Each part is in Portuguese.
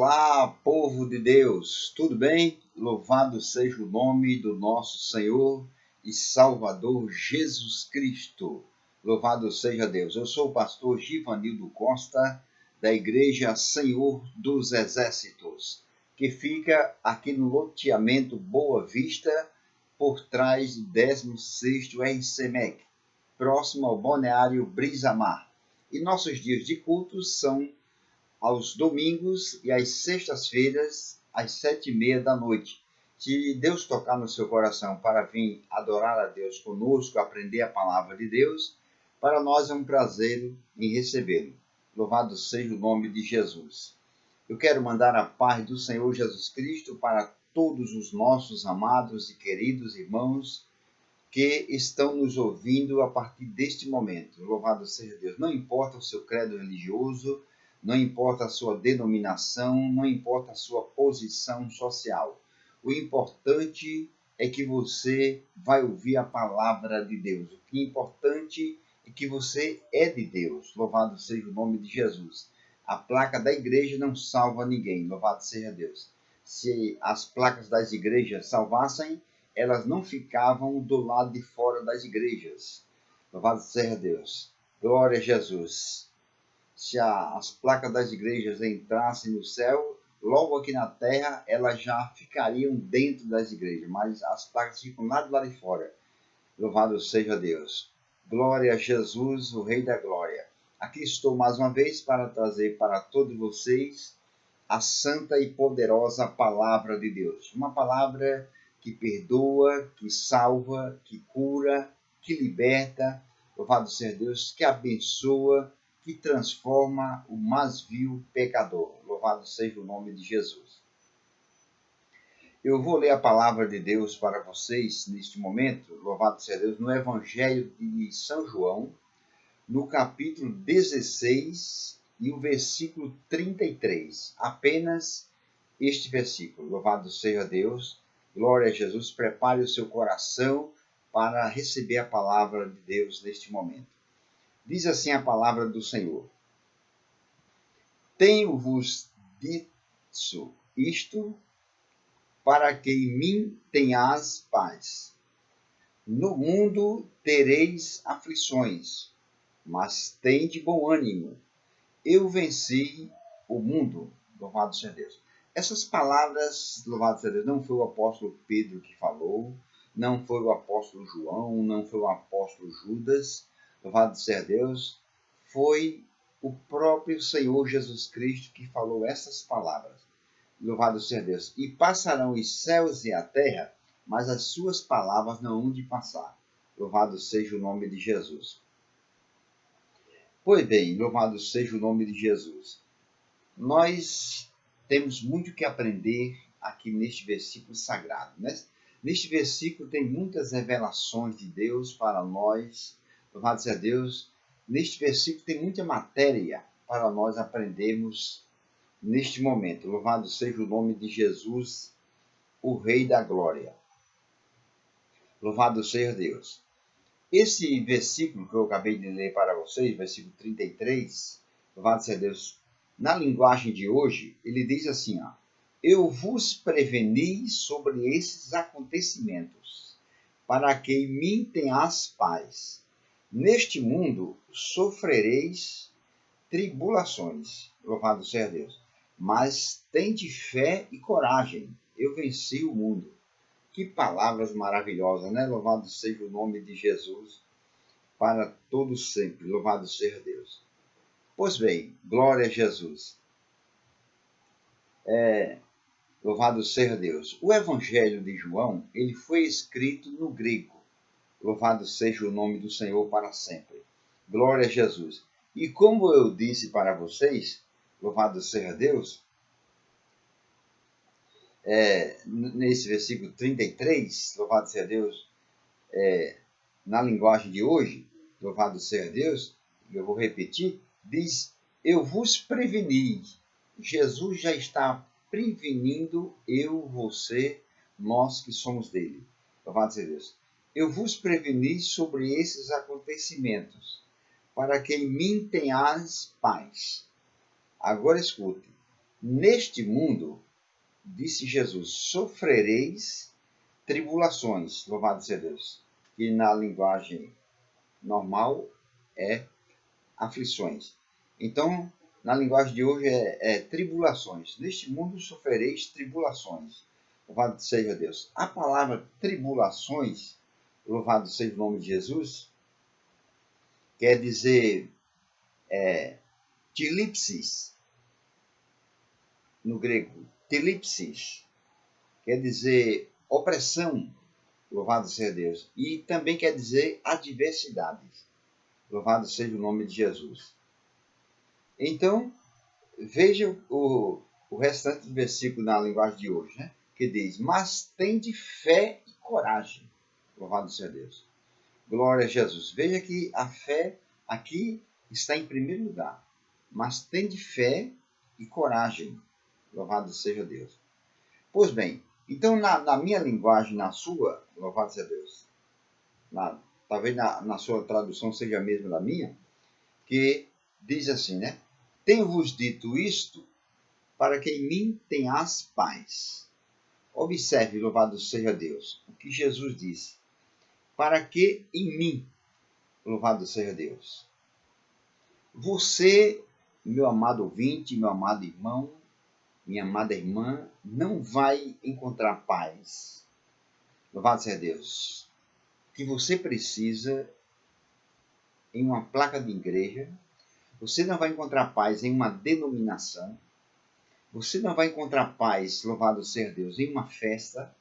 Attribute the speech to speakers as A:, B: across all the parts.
A: Olá, povo de Deus, tudo bem? Louvado seja o nome do nosso Senhor e Salvador Jesus Cristo. Louvado seja Deus. Eu sou o pastor Givanildo Costa, da Igreja Senhor dos Exércitos, que fica aqui no loteamento Boa Vista, por trás do 16º RCMEC, próximo ao Balneário Brisa Mar. E nossos dias de culto são aos domingos e às sextas-feiras, às 7h30 da noite. Se Deus tocar no seu coração para vir adorar a Deus conosco, aprender a palavra de Deus, para nós é um prazer em recebê-lo. Louvado seja o nome de Jesus. Eu quero mandar a paz do Senhor Jesus Cristo para todos os nossos amados e queridos irmãos que estão nos ouvindo a partir deste momento. Louvado seja Deus. Não importa o seu credo religioso, não importa a sua denominação, não importa a sua posição social. O importante é que você vai ouvir a palavra de Deus. O que é importante é que você é de Deus. Louvado seja o nome de Jesus. A placa da igreja não salva ninguém. Louvado seja Deus. Se as placas das igrejas salvassem, elas não ficavam do lado de fora das igrejas. Louvado seja Deus. Glória a Jesus. Se as placas das igrejas entrassem no céu, logo aqui na terra, elas já ficariam dentro das igrejas, mas as placas ficam lá do lado de fora. Louvado seja Deus. Glória a Jesus, o Rei da Glória. Aqui estou mais uma vez para trazer para todos vocês a santa e poderosa palavra de Deus. Uma palavra que perdoa, que salva, que cura, que liberta. Louvado seja Deus, que abençoa, que transforma o mais vil pecador. Louvado seja o nome de Jesus. Eu vou ler a palavra de Deus para vocês neste momento, louvado seja Deus, no Evangelho de São João, no capítulo 16 e o versículo 33. Apenas este versículo. Louvado seja Deus, glória a Jesus. Prepare o seu coração para receber a palavra de Deus neste momento. Diz assim a palavra do Senhor: Tenho-vos dito isto para que em mim tenhas paz. No mundo tereis aflições, mas tende bom ânimo. Eu venci o mundo. Louvado seja Deus. Essas palavras, louvado seja Deus, não foi o apóstolo Pedro que falou, não foi o apóstolo João, não foi o apóstolo Judas. Louvado seja Deus, foi o próprio Senhor Jesus Cristo que falou essas palavras. Louvado seja Deus. E passarão os céus e a terra, mas as suas palavras não hão de passar. Louvado seja o nome de Jesus. Pois bem, louvado seja o nome de Jesus. Nós temos muito que aprender aqui neste versículo sagrado, né? Neste versículo tem muitas revelações de Deus para nós. Louvado seja Deus. Neste versículo tem muita matéria para nós aprendermos neste momento. Louvado seja o nome de Jesus, o Rei da Glória. Louvado seja Deus. Esse versículo que eu acabei de ler para vocês, versículo 33, louvado seja Deus, na linguagem de hoje, ele diz assim, ó: Eu vos preveni sobre esses acontecimentos, para que em mim tenhas paz. Neste mundo sofrereis tribulações, louvado seja Deus, mas tende fé e coragem, eu venci o mundo. Que palavras maravilhosas, né? Louvado seja o nome de Jesus para todos sempre, louvado seja Deus. Pois bem, glória a Jesus. Louvado seja Deus. O Evangelho de João, ele foi escrito no grego. Louvado seja o nome do Senhor para sempre. Glória a Jesus. E como eu disse para vocês, louvado seja Deus, nesse versículo 33, louvado seja Deus, na linguagem de hoje, louvado seja Deus, eu vou repetir, diz: Eu vos preveni. Jesus já está prevenindo eu, você, nós que somos dele. Louvado seja Deus. Eu vos preveni sobre esses acontecimentos, para que em mim tenhas paz. Agora escute. Neste mundo, disse Jesus, sofrereis tribulações, louvado seja Deus, que na linguagem normal é aflições. Então, na linguagem de hoje é tribulações. Neste mundo sofrereis tribulações. Louvado seja Deus. A palavra tribulações, louvado seja o nome de Jesus, quer dizer tilipsis, no grego. Tilipsis quer dizer opressão, louvado seja Deus. E também quer dizer adversidades. Louvado seja o nome de Jesus. Então, veja o restante do versículo na linguagem de hoje, né? Que diz, mas tende fé e coragem. Louvado seja Deus. Glória a Jesus. Veja que a fé aqui está em primeiro lugar. Mas tende fé e coragem. Louvado seja Deus. Pois bem, então na minha linguagem, na sua, louvado seja Deus, talvez na sua tradução seja a mesma da minha, que diz assim, né? Tenho-vos dito isto para que em mim tenhas paz. Observe, louvado seja Deus, o que Jesus disse. Para que em mim, louvado seja Deus. Você, meu amado ouvinte, meu amado irmão, minha amada irmã, não vai encontrar paz. Louvado seja Deus. O que você precisa em uma placa de igreja, você não vai encontrar paz em uma denominação, você não vai encontrar paz, louvado seja Deus, em uma festa,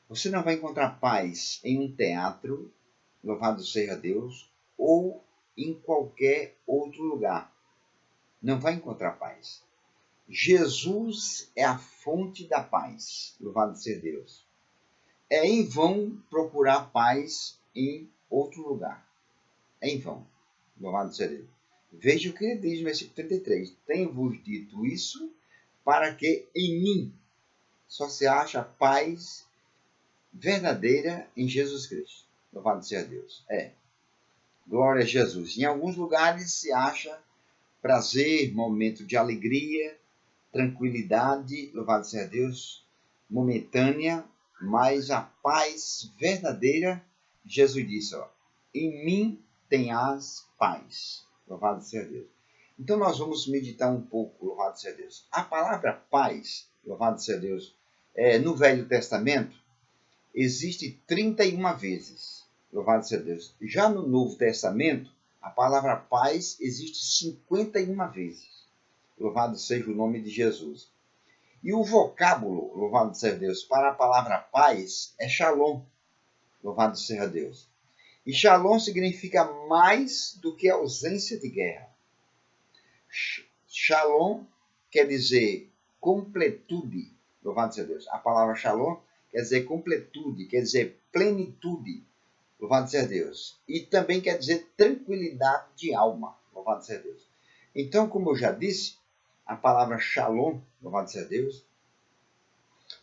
A: você não vai encontrar paz em um teatro, louvado seja Deus, ou em qualquer outro lugar. Não vai encontrar paz. Jesus é a fonte da paz, louvado seja Deus. É em vão procurar paz em outro lugar. É em vão, louvado seja Deus. Veja o que ele diz no versículo 33. Tenho-vos dito isso para que em mim só se acha paz verdadeira em Jesus Cristo. Louvado seja Deus. Glória a Jesus. Em alguns lugares se acha prazer, momento de alegria, tranquilidade, louvado seja Deus, momentânea, mas a paz verdadeira, Jesus disse, em mim tenhas paz. Louvado seja Deus. Então nós vamos meditar um pouco, louvado seja Deus. A palavra paz, louvado seja Deus, no Velho Testamento, existe 31 vezes, louvado seja Deus. Já no Novo Testamento, a palavra paz existe 51 vezes. Louvado seja o nome de Jesus. E o vocábulo, louvado seja Deus, para a palavra paz é shalom, louvado seja Deus. E shalom significa mais do que ausência de guerra. Shalom quer dizer completude, louvado seja Deus. A palavra shalom quer dizer completude, quer dizer plenitude, louvado seja Deus. E também quer dizer tranquilidade de alma, louvado seja Deus. Então, como eu já disse, a palavra shalom, louvado seja Deus,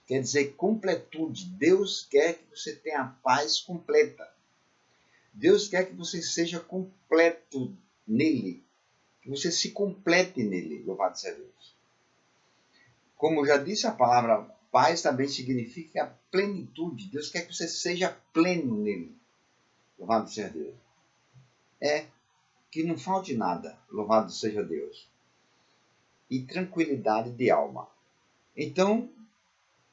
A: quer dizer completude. Deus quer que você tenha a paz completa. Deus quer que você seja completo nele, que você se complete nele, louvado seja Deus. Como eu já disse, a palavra paz também significa plenitude. Deus quer que você seja pleno nele, louvado seja Deus. Que não falte nada, louvado seja Deus. E tranquilidade de alma. Então,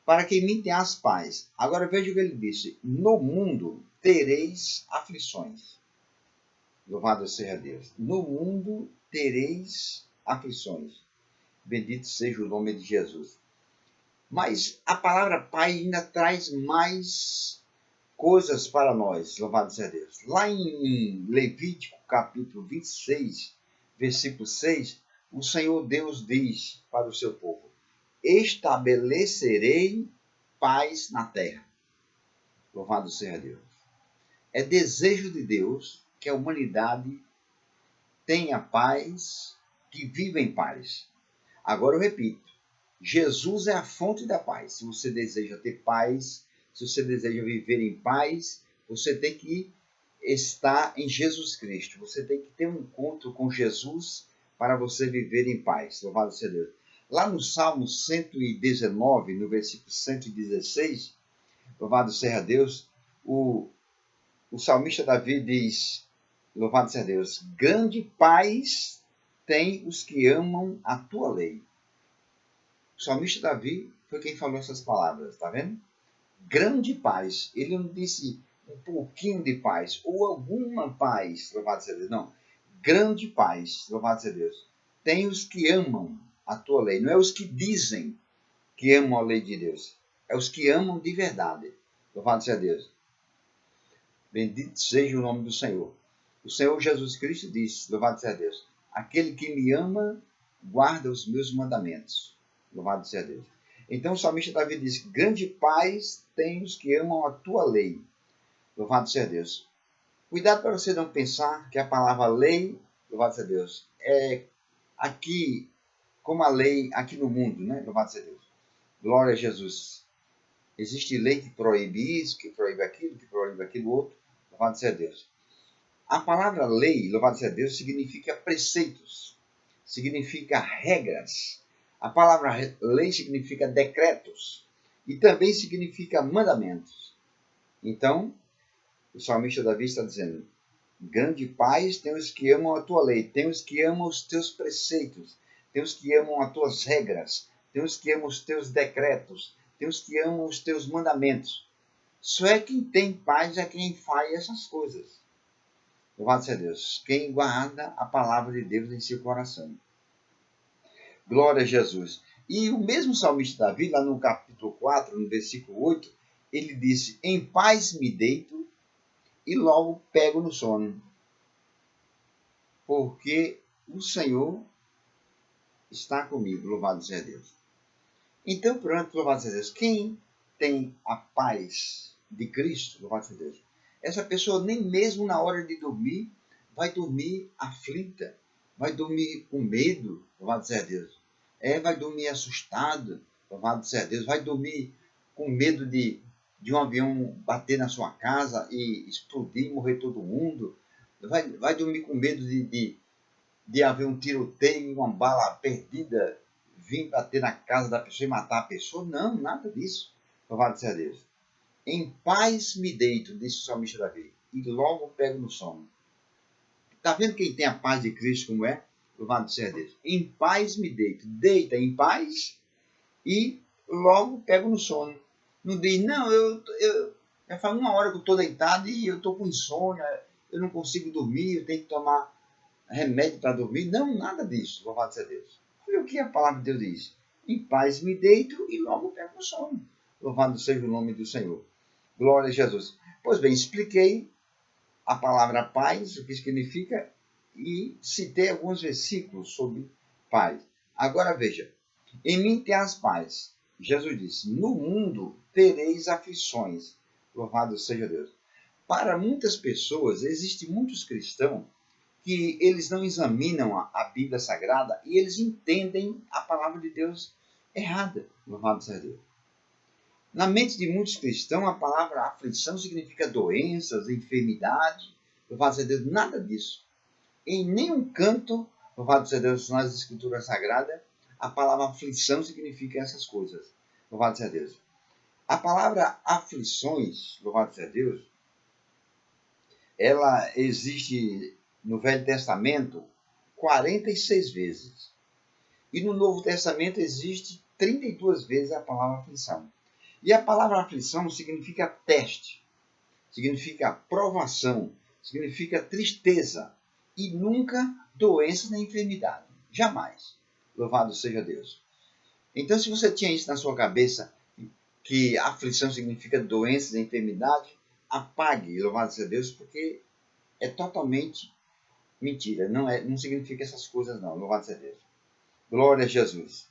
A: para que em mim tenhas paz. Agora veja o que ele disse. No mundo tereis aflições. Louvado seja Deus. No mundo tereis aflições. Bendito seja o nome de Jesus. Mas a palavra Pai ainda traz mais coisas para nós. Louvado seja Deus. Lá em Levítico, capítulo 26, versículo 6, o Senhor Deus diz para o seu povo: estabelecerei paz na terra. Louvado seja Deus. É desejo de Deus que a humanidade tenha paz, que viva em paz. Agora eu repito, Jesus é a fonte da paz. Se você deseja ter paz, se você deseja viver em paz, você tem que estar em Jesus Cristo. Você tem que ter um encontro com Jesus para você viver em paz. Louvado seja Deus. Lá no Salmo 119, no versículo 116, louvado seja Deus, o salmista Davi diz, louvado seja Deus, grande paz tem os que amam a tua lei. O salmista Davi foi quem falou essas palavras, está vendo? Grande paz. Ele não disse um pouquinho de paz ou alguma paz, louvado seja Deus. Não. Grande paz, louvado seja Deus. Tem os que amam a tua lei. Não é os que dizem que amam a lei de Deus. É os que amam de verdade. Louvado seja Deus. Bendito seja o nome do Senhor. O Senhor Jesus Cristo disse, louvado seja Deus, aquele que me ama, guarda os meus mandamentos. Louvado seja Deus. Então o salmista Davi diz, grande paz tem os que amam a tua lei. Louvado seja Deus. Cuidado para você não pensar que a palavra lei, louvado seja Deus, é aqui, como a lei aqui no mundo, né? Louvado seja Deus. Glória a Jesus. Existe lei que proíbe isso, que proíbe aquilo outro. Louvado seja Deus. A palavra lei, louvado seja Deus, significa preceitos, significa regras. A palavra lei significa decretos e também significa mandamentos. Então, o salmista Davi está dizendo, grande paz tem os que amam a tua lei, tem os que amam os teus preceitos, tem os que amam as tuas regras, tem os que amam os teus decretos, tem os que amam os teus mandamentos. Só é quem tem paz é quem faz essas coisas. Louvado seja Deus. Quem guarda a palavra de Deus em seu coração. Glória a Jesus. E o mesmo salmista Davi, lá no capítulo 4, no versículo 8, ele disse, em paz me deito e logo pego no sono. Porque o Senhor está comigo. Louvado seja Deus. Então, pronto, louvado seja Deus. Quem tem a paz de Cristo, louvado seja Deus, essa pessoa nem mesmo na hora de dormir vai dormir aflita, vai dormir com medo, louvado seja Deus. Vai dormir assustado, louvado seja Deus. Vai dormir com medo de um avião bater na sua casa e explodir e morrer todo mundo. Vai dormir com medo de haver um tiroteio, uma bala perdida vir bater na casa da pessoa e matar a pessoa. Não, nada disso. Louvado seja Deus. Em paz me deito, disse o salmista Davi, e logo pego no sono. Está vendo quem tem a paz de Cristo como é? Louvado seja Deus. Em paz me deito. Deita em paz e logo pego no sono. Não diz, não, eu faz uma hora que eu estou deitado e eu estou com insônia, eu não consigo dormir, eu tenho que tomar remédio para dormir. Não, nada disso. Louvado seja Deus. Olha o que a palavra de Deus diz. Em paz me deito e logo pego no sono. Louvado seja o nome do Senhor. Glória a Jesus. Pois bem, expliquei a palavra paz, o que significa, e citei alguns versículos sobre paz. Agora veja, em mim tem as paz. Jesus disse, no mundo tereis aflições. Louvado seja Deus. Para muitas pessoas, existem muitos cristãos que eles não examinam a Bíblia Sagrada e eles entendem a palavra de Deus errada. Louvado seja Deus. Na mente de muitos cristãos, a palavra aflição significa doenças, enfermidade. Louvado seja Deus, nada disso. Em nenhum canto, louvado seja Deus, nas Escrituras Sagradas, a palavra aflição significa essas coisas. Louvado seja Deus. A palavra aflições, louvado seja Deus, ela existe no Velho Testamento 46 vezes. E no Novo Testamento existe 32 vezes a palavra aflição. E a palavra aflição significa teste, significa provação, significa tristeza e nunca doença nem enfermidade. Jamais. Louvado seja Deus. Então, se você tinha isso na sua cabeça, que aflição significa doença e enfermidade, apague, louvado seja Deus, porque é totalmente mentira. Não significa essas coisas não, louvado seja Deus. Glória a Jesus.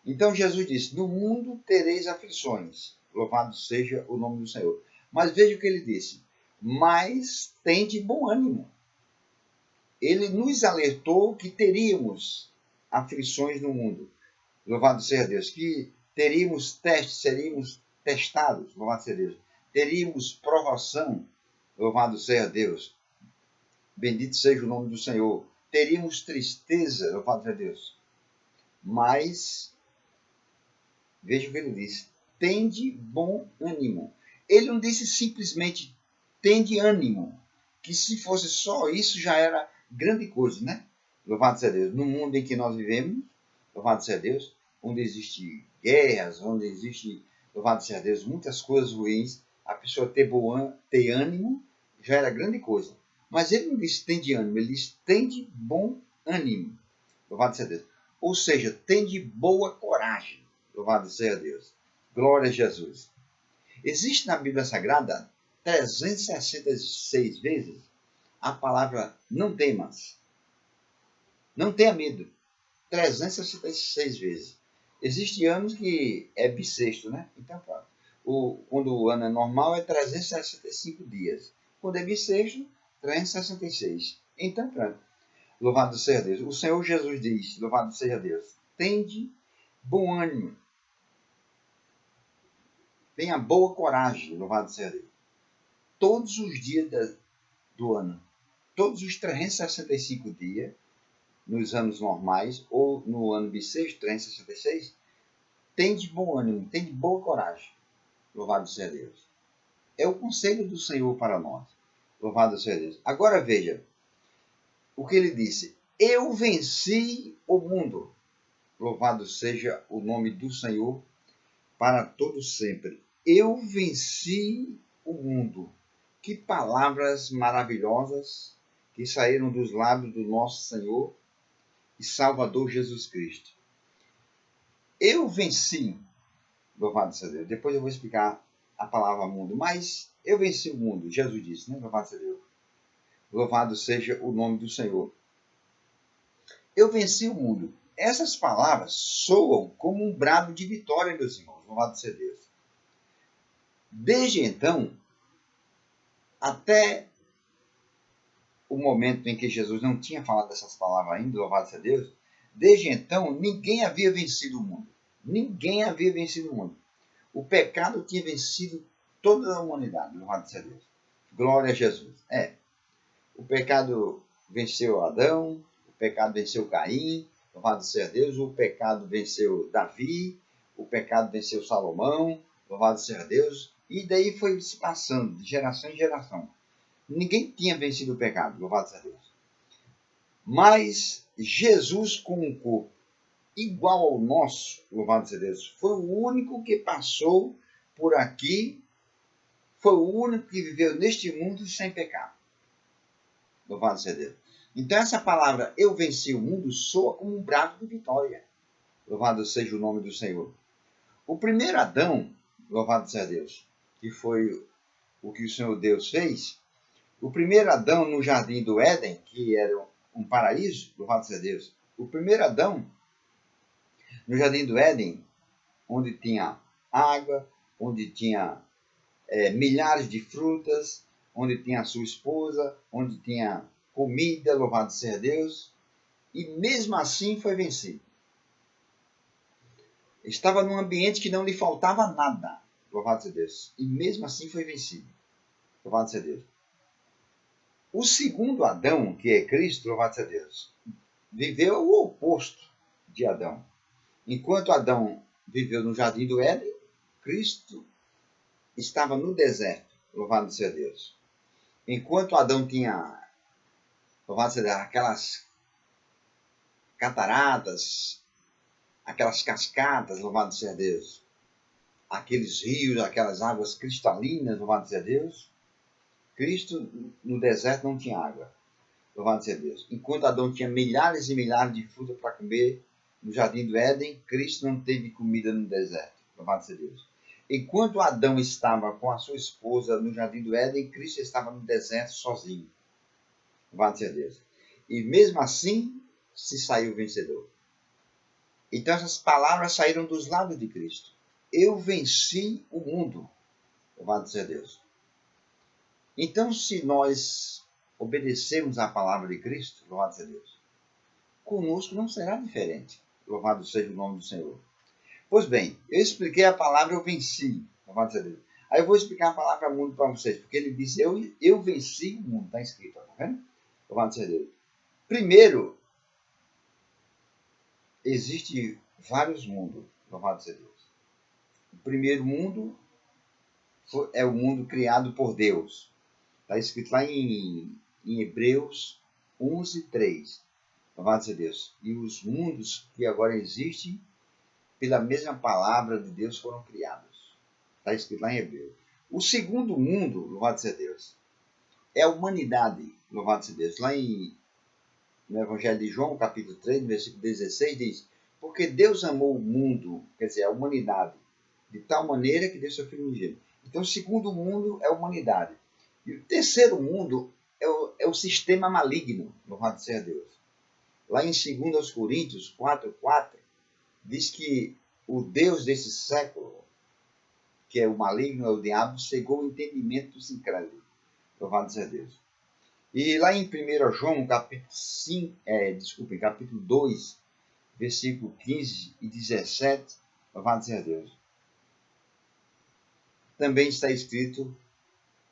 A: Então Jesus disse, no mundo tereis aflições, louvado seja o nome do Senhor. Mas veja o que ele disse, mas tende bom ânimo. Ele nos alertou que teríamos aflições no mundo, louvado seja Deus, que teríamos testes, seríamos testados, louvado seja Deus, teríamos provação, louvado seja Deus, bendito seja o nome do Senhor, teríamos tristeza, louvado seja Deus. Mas, veja o que ele disse, tende bom ânimo. Ele não disse simplesmente tende ânimo, que se fosse só isso já era grande coisa, né? Louvado seja Deus. No mundo em que nós vivemos, louvado seja Deus, onde existem guerras, onde existe, louvado seja Deus, muitas coisas ruins, a pessoa ter ânimo já era grande coisa. Mas ele não disse tende ânimo, ele disse tende bom ânimo. Louvado seja Deus. Ou seja, tende boa coragem. Louvado seja Deus. Glória a Jesus. Existe na Bíblia Sagrada 366 vezes a palavra não temas. Não tenha medo. 366 vezes. Existem anos que é bissexto, né? Então, quando o ano é normal, é 365 dias. Quando é bissexto, 366. Então, pronto. Louvado seja Deus. O Senhor Jesus diz, louvado seja Deus, tende bom ânimo. Tenha boa coragem, louvado seja Deus. Todos os dias do ano, todos os 365 dias, nos anos normais, ou no ano bissexto, 366, tem de bom ânimo, tem de boa coragem. Louvado seja Deus. É o conselho do Senhor para nós. Louvado seja Deus. Agora veja o que ele disse. Eu venci o mundo. Louvado seja o nome do Senhor para todos sempre. Eu venci o mundo. Que palavras maravilhosas que saíram dos lábios do nosso Senhor e Salvador Jesus Cristo. Eu venci, louvado seja Deus. Depois eu vou explicar a palavra mundo, mas eu venci o mundo, Jesus disse, né? Louvado seja Deus. Louvado seja o nome do Senhor. Eu venci o mundo. Essas palavras soam como um brado de vitória, meus irmãos. Louvado seja Deus. Desde então, até o momento em que Jesus não tinha falado dessas palavras ainda, louvado seja Deus, desde então, ninguém havia vencido o mundo. Ninguém havia vencido o mundo. O pecado tinha vencido toda a humanidade, louvado seja Deus. Glória a Jesus. O pecado venceu Adão, o pecado venceu Caim, louvado seja Deus, o pecado venceu Davi, o pecado venceu Salomão, louvado seja Deus, e daí foi se passando de geração em geração. Ninguém tinha vencido o pecado, louvado seja Deus. Mas Jesus, com um corpo igual ao nosso, louvado seja Deus, foi o único que passou por aqui, foi o único que viveu neste mundo sem pecado. Louvado seja Deus. Então essa palavra, eu venci o mundo, soa como um brado de vitória. Louvado seja o nome do Senhor. O primeiro Adão, louvado seja Deus, que foi o que o Senhor Deus fez, o primeiro Adão no jardim do Éden, que era um paraíso, louvado seja Deus, o primeiro Adão no jardim do Éden, onde tinha água, onde tinha milhares de frutas, onde tinha a sua esposa, onde tinha comida, louvado seja Deus, e mesmo assim foi vencido. Estava num ambiente que não lhe faltava nada, louvado seja Deus, e mesmo assim foi vencido, louvado seja Deus. O segundo Adão, que é Cristo, louvado seja Deus, viveu o oposto de Adão. Enquanto Adão viveu no jardim do Éden, Cristo estava no deserto, louvado seja Deus. Enquanto Adão tinha, louvado seja Deus, aquelas cataratas, aquelas cascatas, louvado seja Deus, aqueles rios, aquelas águas cristalinas, louvado seja Deus, Cristo no deserto não tinha água, louvado seja Deus. Enquanto Adão tinha milhares e milhares de frutas para comer no jardim do Éden, Cristo não teve comida no deserto, louvado seja Deus. Enquanto Adão estava com a sua esposa no jardim do Éden, Cristo estava no deserto sozinho, louvado seja Deus. E mesmo assim, se saiu vencedor. Então essas palavras saíram dos lábios de Cristo. Eu venci o mundo, louvado seja Deus. Então, se nós obedecermos à palavra de Cristo, louvado seja Deus, conosco não será diferente. Louvado seja o nome do Senhor. Pois bem, eu expliquei a palavra eu venci, louvado seja Deus. Aí eu vou explicar a palavra mundo para vocês, porque ele disse eu venci o mundo, está escrito, tá vendo? Louvado seja Deus. Primeiro, existem vários mundos, louvado seja Deus. O primeiro mundo é o mundo criado por Deus. Está escrito lá em Hebreus 11:3. Louvado seja Deus. E os mundos que agora existem, pela mesma palavra de Deus, foram criados. Está escrito lá em Hebreus. O segundo mundo, louvado seja Deus, é a humanidade, louvado seja Deus. Lá no Evangelho de João, capítulo 3, versículo 16, diz: porque Deus amou o mundo, quer dizer, a humanidade, de tal maneira que deu seu Filho unigênito. Então, o segundo mundo é a humanidade. E o terceiro mundo é o sistema maligno, louvado seja Deus. Lá em 2 Coríntios 4:4, diz que o Deus desse século, que é o maligno, é o diabo, cegou o entendimento dos incrédulos. Louvado seja Deus. E lá em 1 João, capítulo 2, versículo 15 e 17, louvado seja Deus, também está escrito,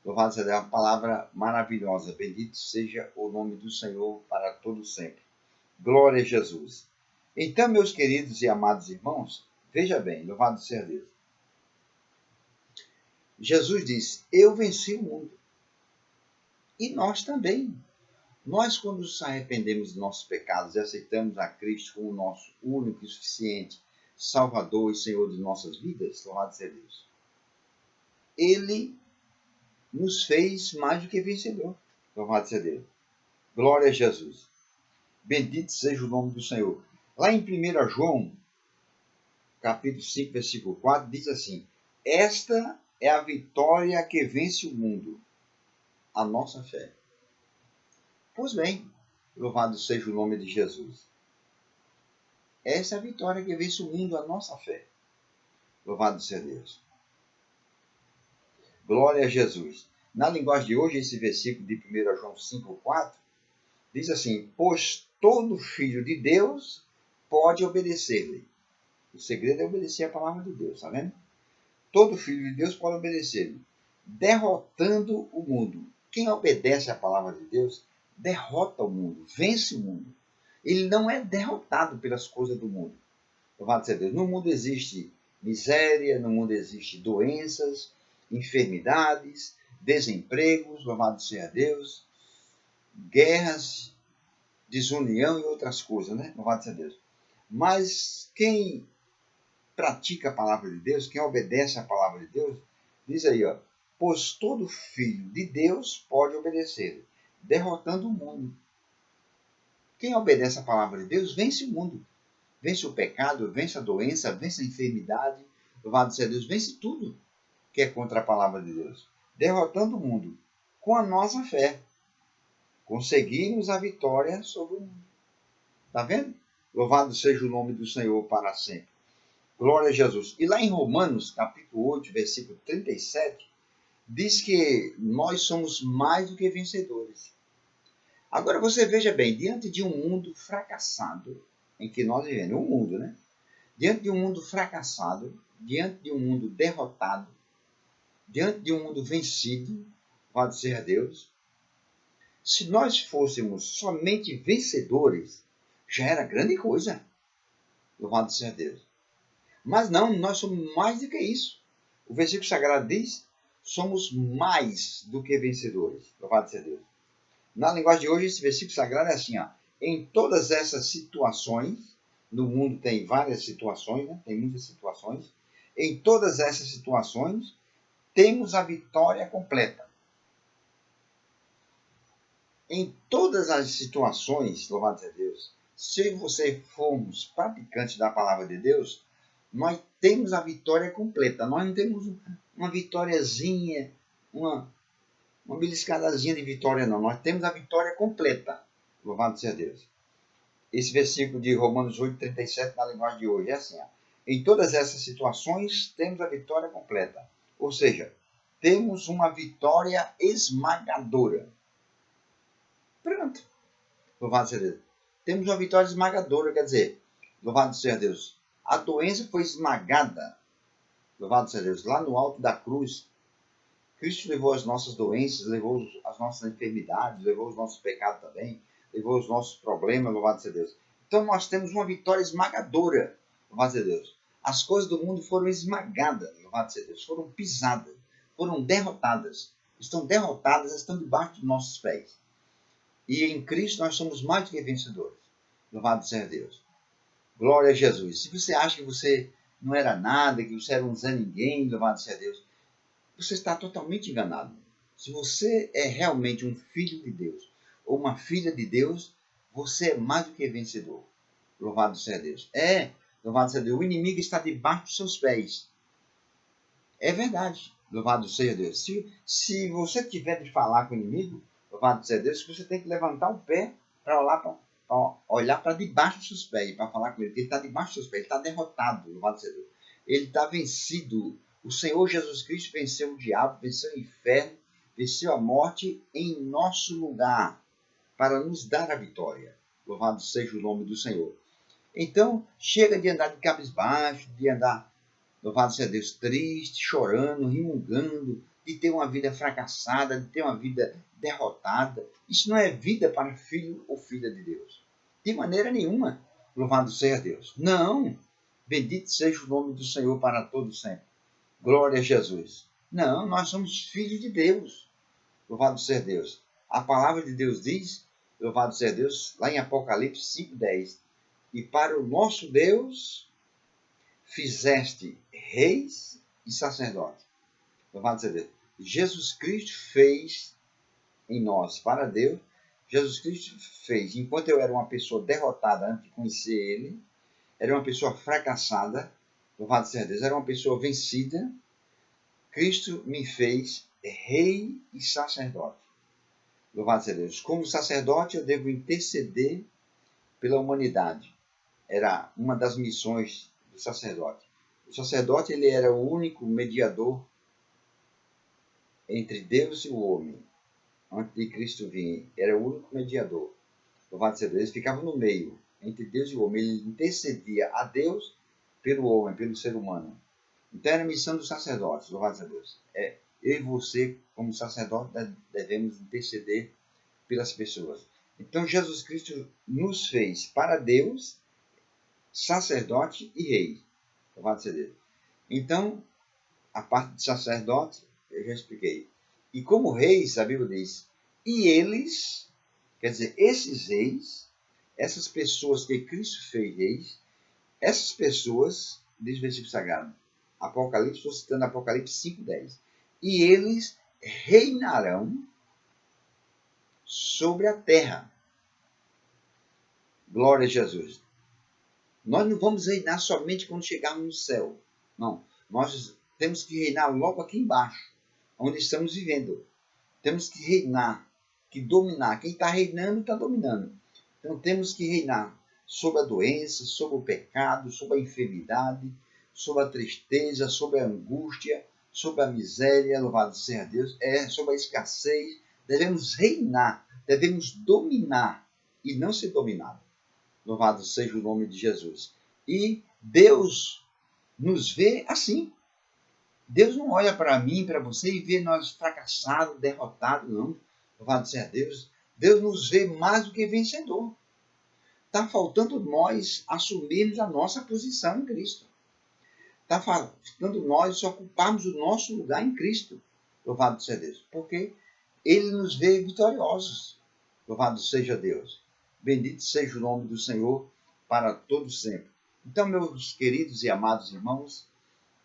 A: louvado seja Deus, uma palavra maravilhosa: bendito seja o nome do Senhor para todo sempre. Glória a Jesus. Então, meus queridos e amados irmãos, veja bem, louvado seja Deus. Jesus disse: eu venci o mundo. E nós também. Nós, quando nos arrependemos dos nossos pecados e aceitamos a Cristo como o nosso único e suficiente Salvador e Senhor de nossas vidas, louvado seja Deus, Ele nos fez mais do que vencedor. Louvado seja Deus. Glória a Jesus. Bendito seja o nome do Senhor. Lá em 1 João, capítulo 5, versículo 4, diz assim: esta é a vitória que vence o mundo, a nossa fé. Pois bem, louvado seja o nome de Jesus. Essa é a vitória que vence o mundo, a nossa fé. Louvado seja Deus. Glória a Jesus. Na linguagem de hoje, esse versículo de 1 João 5:4 diz assim: pois todo filho de Deus pode obedecer-lhe. O segredo é obedecer a palavra de Deus, está vendo? Todo filho de Deus pode obedecer-lhe, derrotando o mundo. Quem obedece à palavra de Deus derrota o mundo, vence o mundo. Ele não é derrotado pelas coisas do mundo. Louvado seja Deus. No mundo existe miséria, no mundo existe doenças, enfermidades, desempregos, louvado seja Deus, guerras, desunião e outras coisas, né? Louvado seja Deus. Mas quem pratica a palavra de Deus, quem obedece à palavra de Deus, diz aí, ó, pois todo filho de Deus pode obedecer, derrotando o mundo. Quem obedece à palavra de Deus vence o mundo. Vence o pecado, vence a doença, vence a enfermidade, louvado seja Deus, vence tudo que é contra a palavra de Deus. Derrotando o mundo com a nossa fé. Conseguimos a vitória sobre o mundo. Está vendo? Louvado seja o nome do Senhor para sempre. Glória a Jesus. E lá em Romanos, capítulo 8, versículo 37, diz que nós somos mais do que vencedores. Agora você veja bem, diante de um mundo fracassado, em que nós vivemos, um mundo, né? Diante de um mundo fracassado, diante de um mundo derrotado, diante de um mundo vencido, louvado seja Deus, se nós fôssemos somente vencedores, já era grande coisa, louvado seja Deus. Mas não, nós somos mais do que isso. O versículo sagrado diz: somos mais do que vencedores, louvado seja Deus. Na linguagem de hoje, esse versículo sagrado é assim, ó, em todas essas situações, no mundo tem várias situações, né? Tem muitas situações, em todas essas situações, temos a vitória completa. Em todas as situações, louvado seja Deus, se você formos praticantes da palavra de Deus, nós temos a vitória completa. Nós não temos uma vitóriazinha, uma beliscadazinha de vitória, não. Nós temos a vitória completa. Louvado seja Deus. Esse versículo de Romanos 8:37 na linguagem de hoje é assim, ó, em todas essas situações temos a vitória completa. Ou seja, temos uma vitória esmagadora. Pronto. Louvado seja Deus. Temos uma vitória esmagadora, quer dizer, louvado seja Deus, a doença foi esmagada, louvado seja Deus, lá no alto da cruz. Cristo levou as nossas doenças, levou as nossas enfermidades, levou os nossos pecados também, levou os nossos problemas, louvado seja Deus. Então nós temos uma vitória esmagadora, louvado seja Deus. As coisas do mundo foram esmagadas, louvado seja Deus, foram pisadas, foram derrotadas. Estão derrotadas, estão debaixo dos nossos pés. E em Cristo nós somos mais do que vencedores. Louvado seja Deus. Glória a Jesus. Se você acha que você não era nada, que você era um Zé Ninguém, louvado seja Deus, você está totalmente enganado. Se você é realmente um filho de Deus ou uma filha de Deus, você é mais do que vencedor. Louvado seja Deus. Louvado seja Deus. O inimigo está debaixo dos seus pés. É verdade. Louvado seja Deus. Se você tiver de falar com o inimigo, louvado seja Deus, você tem que levantar o pé para olhar para debaixo dos seus pés, para falar com ele. Ele está debaixo dos seus pés, ele está derrotado. Louvado seja Deus. Ele está vencido. O Senhor Jesus Cristo venceu o diabo, venceu o inferno, venceu a morte em nosso lugar, para nos dar a vitória. Louvado seja o nome do Senhor. Então, chega de andar de cabisbaixo, de andar, louvado seja Deus, triste, chorando, remungando, de ter uma vida fracassada, de ter uma vida derrotada. Isso não é vida para filho ou filha de Deus. De maneira nenhuma. Louvado seja Deus. Não. Bendito seja o nome do Senhor para todo sempre. Glória a Jesus. Não, nós somos filhos de Deus. Louvado seja Deus. A palavra de Deus diz, louvado seja Deus, lá em Apocalipse 5:10. E para o nosso Deus fizeste reis e sacerdotes. Louvado seja Deus. Jesus Cristo fez em nós, para Deus, Jesus Cristo fez. Enquanto eu era uma pessoa derrotada antes de conhecer Ele, era uma pessoa fracassada, louvado seja Deus, era uma pessoa vencida, Cristo me fez rei e sacerdote. Louvado seja Deus. Como sacerdote, eu devo interceder pela humanidade. Era uma das missões do sacerdote. O sacerdote, ele era o único mediador entre Deus e o homem. Antes de Cristo vir, era o único mediador. Louvado seja Deus. Ele ficava no meio, entre Deus e o homem. Ele intercedia a Deus pelo homem, pelo ser humano. Então era a missão dos sacerdotes, louvado seja Deus. Eu e você, como sacerdote, devemos interceder pelas pessoas. Então Jesus Cristo nos fez para Deus, sacerdote e rei. Louvado seja Deus. Então, a parte de sacerdote, eu já expliquei. E como reis, a Bíblia diz, e eles, quer dizer, esses reis, essas pessoas que Cristo fez reis, essas pessoas, diz o versículo sagrado, Apocalipse, estou citando Apocalipse 5:10. E eles reinarão sobre a terra. Glória a Jesus. Nós não vamos reinar somente quando chegarmos no céu. Não. Nós temos que reinar logo aqui embaixo, onde estamos vivendo. Temos que reinar, que dominar. Quem está reinando, está dominando. Então temos que reinar sobre a doença, sobre o pecado, sobre a enfermidade, sobre a tristeza, sobre a angústia, sobre a miséria, louvado seja Deus, sobre a escassez. Devemos reinar, devemos dominar e não ser dominado. Louvado seja o nome de Jesus. E Deus nos vê assim. Deus não olha para mim, para você e vê nós fracassados, derrotados, não. Louvado seja Deus. Deus nos vê mais do que vencedor. Está faltando nós assumirmos a nossa posição em Cristo. Está faltando nós ocuparmos o nosso lugar em Cristo. Louvado seja Deus. Porque Ele nos vê vitoriosos. Louvado seja Deus. Bendito seja o nome do Senhor para todos sempre. Então, meus queridos e amados irmãos,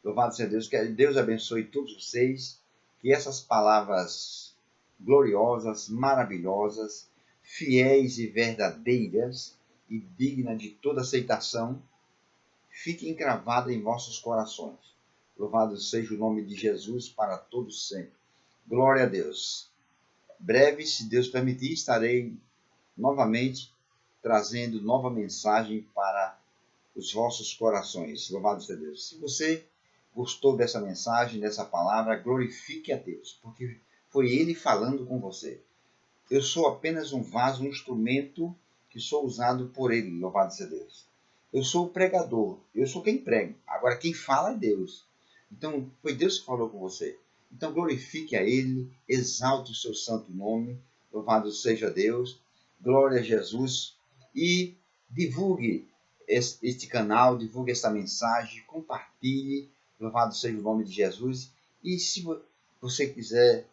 A: louvado seja Deus, que Deus abençoe todos vocês, que essas palavras gloriosas, maravilhosas, fiéis e verdadeiras e dignas de toda aceitação, fiquem cravadas em vossos corações. Louvado seja o nome de Jesus para todos sempre. Glória a Deus. Breve, se Deus permitir, estarei novamente trazendo nova mensagem para os vossos corações. Louvado seja Deus. Se você gostou dessa mensagem, dessa palavra, glorifique a Deus, porque foi Ele falando com você. Eu sou apenas um vaso, um instrumento que sou usado por Ele. Louvado seja Deus. Eu sou o pregador, eu sou quem prega. Agora quem fala é Deus. Então foi Deus que falou com você. Então glorifique a Ele, exalte o seu santo nome. Louvado seja Deus. Glória a Jesus. E divulgue este canal, divulgue esta mensagem, compartilhe, louvado seja o nome de Jesus. E se você quiser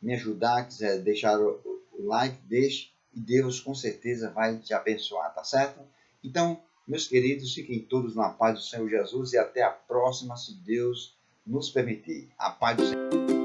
A: me ajudar, quiser deixar o like, deixe, e Deus com certeza vai te abençoar, tá certo? Então, meus queridos, fiquem todos na paz do Senhor Jesus e até a próxima, se Deus nos permitir. A paz do Senhor.